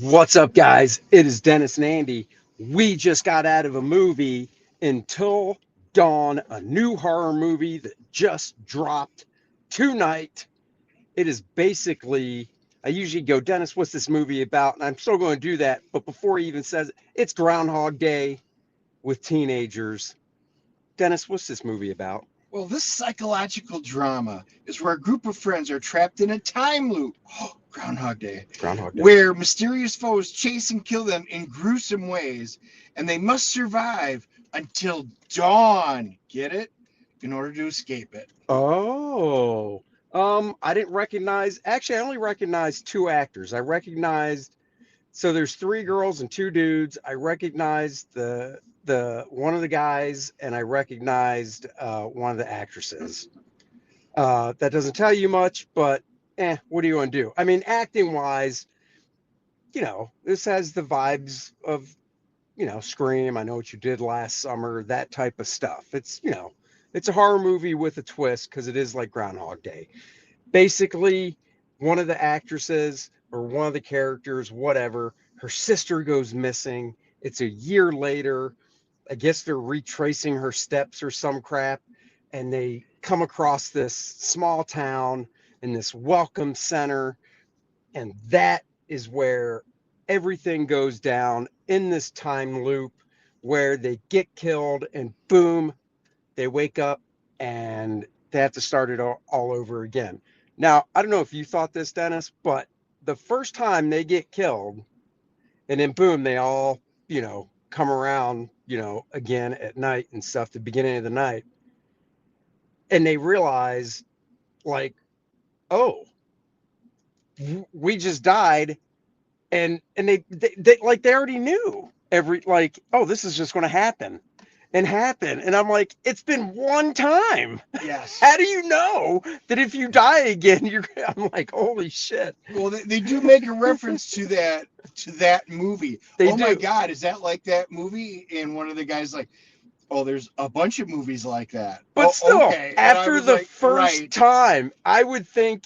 What's up, guys? It is Dennis and Andy. We just got out of a movie, Until Dawn, a new horror movie that just dropped tonight. It is basically, I usually go, Dennis, what's this movie about? And I'm still going to do that. But before he even says it, it's Groundhog Day with teenagers. Dennis, what's this movie about? Well, this psychological drama is where a group of friends are trapped in a time loop. Groundhog Day. Groundhog Day. Where mysterious foes chase and kill them in gruesome ways, and they must survive until dawn. Get it? In order to escape it. Oh, I didn't recognize, actually, I only recognized two actors. I recognized So there's three girls and two dudes. I recognized the one of the guys, and I recognized one of the actresses. That doesn't tell you much, but what do you want to do? I mean, acting wise, this has the vibes of Scream. I Know What You Did Last Summer, that type of stuff. It's a horror movie with a twist because it is like Groundhog Day. Basically, one of the actresses or one of the characters, whatever, her sister goes missing. It's a year later. I guess they're retracing her steps or some crap, and they come across this small town in this welcome center, and that is where everything goes down in this time loop where they get killed and boom, they wake up and they have to start it all over again. Now, I don't know if you thought this, Dennis, but the first time they get killed and then boom, they all, come around, again at night and stuff, the beginning of the night, and they realize, like, oh, we just died. And they like, they already knew oh, this is just going to happen. And I'm like, it's been one time. Yes. How do you know that if you die again, I'm like, holy shit. Well, they do make a reference to that movie. They oh my do. God, is that like that movie? And one of the guys like, oh, there's a bunch of movies like that. But Oh, still, okay. And I after was the like, first right. time, I would think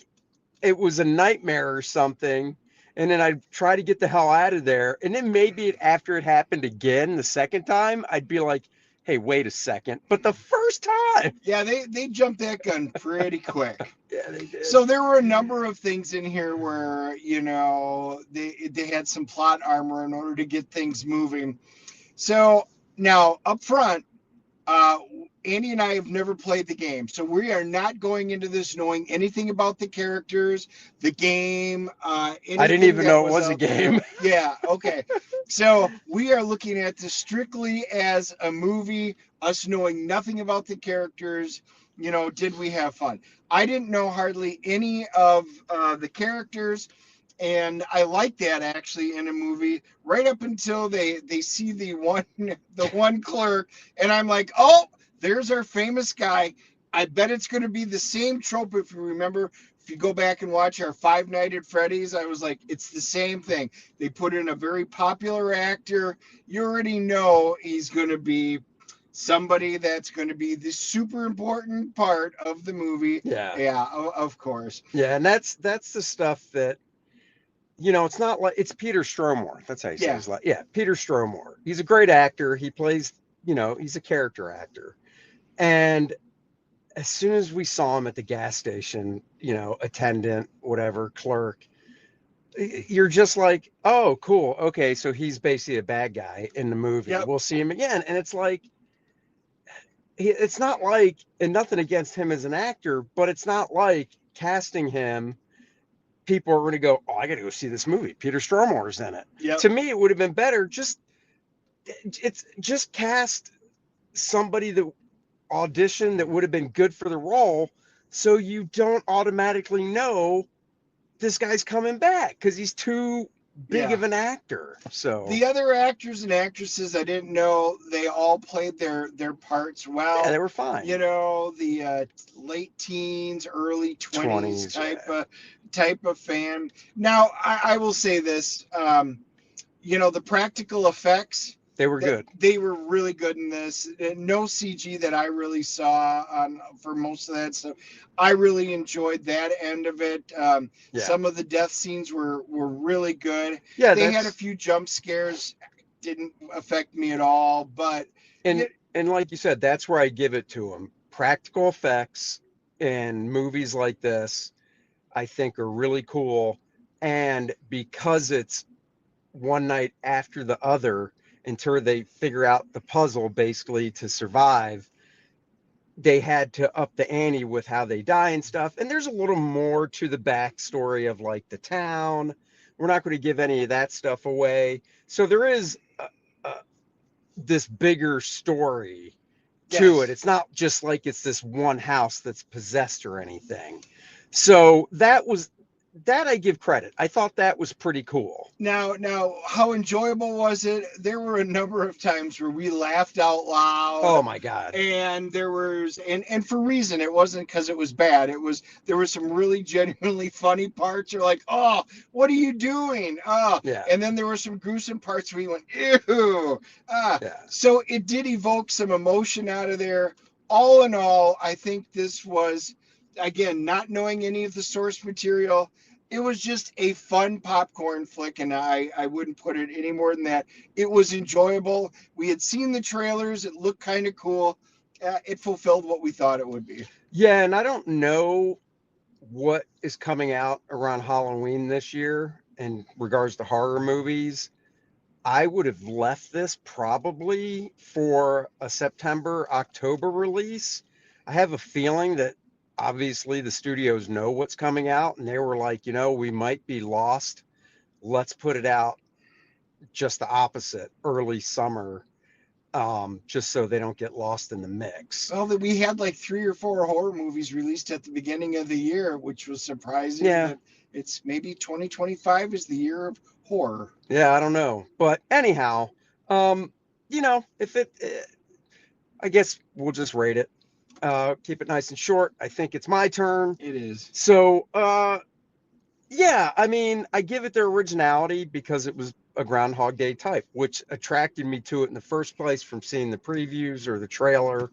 it was a nightmare or something. And then I'd try to get the hell out of there. And then maybe after it happened again the second time, I'd be like, hey, wait a second. But the first time. Yeah, they jumped that gun pretty quick. Yeah, they did. So there were a number of things in here where, they had some plot armor in order to get things moving. So now up front, uh, Andy and I have never played the game, so we are not going into this knowing anything about the characters, the game, I didn't anything even that know it was was a out there. game. Yeah, okay. So we are looking at this strictly as a movie, us knowing nothing about the characters. Did we have fun? I didn't know hardly any of the characters, and I like that actually in a movie. Right up until they see the one clerk, and I'm like, oh, there's our famous guy. I bet it's going to be the same trope. If you remember, if you go back and watch our Five Nights at Freddy's, I was like, it's the same thing. They put in a very popular actor. You already know he's going to be somebody that's going to be the super important part of the movie. Yeah. Yeah, of course. Yeah. And that's the stuff that, it's not like it's Peter Stromore. That's how you say Yeah. his name. Yeah. Peter Stromore. He's a great actor. He plays, he's a character actor. And as soon as we saw him at the gas station, attendant, whatever, clerk, you're just like, oh, cool. Okay. So he's basically a bad guy in the movie. Yep. We'll see him again. And it's like, it's not like, and nothing against him as an actor, but it's not like casting him. People are going to go, oh, I got to go see this movie. Peter Stormore's in it. Yep. To me, it would have been better just cast somebody that auditioned that would have been good for the role, so you don't automatically know this guy's coming back because he's too big of an actor. So the other actors and actresses, I didn't know they all played their parts well. yeah, they were fine. The late teens, early 20s type of fan. Now, I will say this, the practical effects They were good. They were really good in this. No CG that I really saw on for most of that stuff. I really enjoyed that end of it. Yeah. Some of the death scenes were really good. Yeah, They had a that's few jump scares, didn't affect me at all. But and yeah, and like you said, that's where I give it to them. Practical effects in movies like this, I think, are really cool. And because it's one night after the other until they figure out the puzzle basically to survive, they had to up the ante with how they die and stuff. And there's a little more to the backstory of like the town. We're not going to give any of that stuff away. So there is this bigger story to it. yes. It's not just like it's this one house that's possessed or anything. So that I give credit. I thought that was pretty cool. Now, how enjoyable was it? There were a number of times where we laughed out Oh loud, my God. and there was, and for reason, it wasn't because it was bad. It was there were some really genuinely funny parts. You're like, oh, what are you doing? Oh, Yeah. and then there were some gruesome parts where you went, ew. Yeah. So it did evoke some emotion out of there. All in all, I think this was, again, not knowing any of the source material, it was just a fun popcorn flick, and I wouldn't put it any more than that. It was enjoyable. We had seen the trailers. It looked kind of cool. It fulfilled what we thought it would be. Yeah. And I don't know what is coming out around Halloween this year in regards to horror movies. I would have left this probably for a September, October release. I have a feeling that obviously the studios know what's coming out and they were like, we might be lost. Let's put it out just the opposite, early summer, just so they don't get lost in the mix. Well, that we had like 3 or 4 horror movies released at the beginning of the year, which was surprising. Yeah. That it's maybe 2025 is the year of horror. Yeah, I don't know. But anyhow, um, if I guess we'll just rate it. Keep it nice and short. I think it's my turn. It is. So, yeah, I mean, I give it their originality because it was a Groundhog Day type, which attracted me to it in the first place from seeing the previews or the trailer.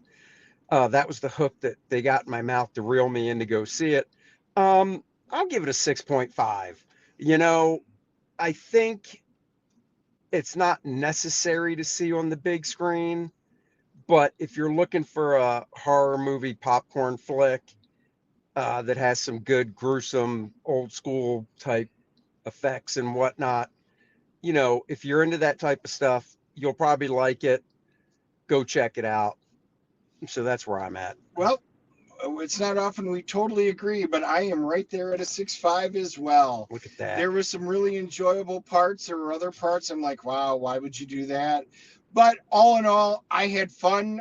That was the hook that they got in my mouth to reel me in to go see it. I'll give it a 6.5. I think it's not necessary to see on the big screen, but if you're looking for a horror movie popcorn flick that has some good, gruesome, old school type effects and whatnot, if you're into that type of stuff, you'll probably like it. Go check it out. So that's where I'm at. Well, it's not often we totally agree, but I am right there at a 6.5 as well. Look at that. There were some really enjoyable parts. There were other parts I'm like, wow, why would you do that? But all in all, I had fun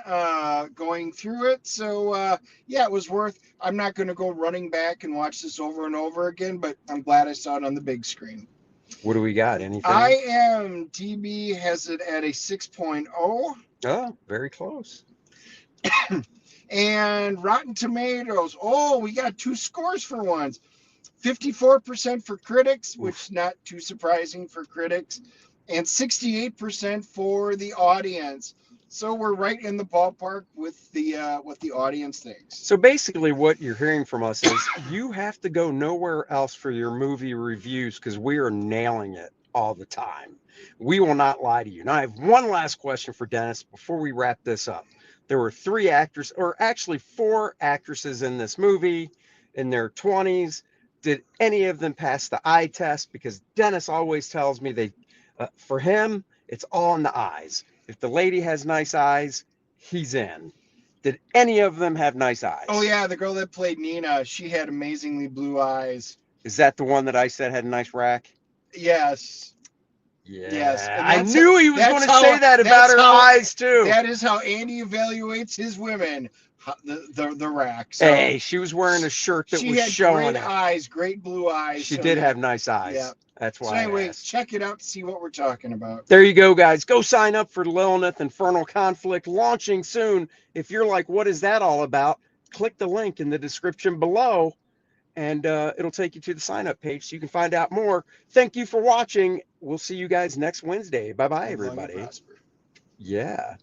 going through it. So, yeah, it was worth. I'm not going to go running back and watch this over and over again, but I'm glad I saw it on the big screen. What do we got? Anything? IMDb has it at a 6.0. Oh, very close. And Rotten Tomatoes, oh, we got 2 scores for once. 54% for critics, which not too surprising for critics, and 68% for the audience. So we're right in the ballpark with the what the audience thinks. So basically, what you're hearing from us is you have to go nowhere else for your movie reviews because we are nailing it all the time. We will not lie to you. Now, I have one last question for Dennis before we wrap this up. There were 3 actors, or actually 4 actresses in this movie in their 20s. Did any of them pass the eye test? Because Dennis always tells me for him, it's all in the eyes. If the lady has nice eyes, he's in. Did any of them have nice eyes? Oh yeah, the girl that played Nina, she had amazingly blue eyes. Is that the one that I said had a nice rack? Yes. Yeah. Yes. And I knew he was going to say that about her eyes too. That is how Andy evaluates his women. The rack. So hey, she was wearing a shirt that was showing great eyes, great blue eyes. She did have nice eyes. Yeah. That's why. So anyway, check it out to see what we're talking about. There you go, guys. Go sign up for Lilith Infernal Conflict launching soon. If you're like, what is that all about? Click the link in the description below, and it'll take you to the sign up page so you can find out more. Thank you for watching. We'll see you guys next Wednesday. Bye bye, everybody. Yeah.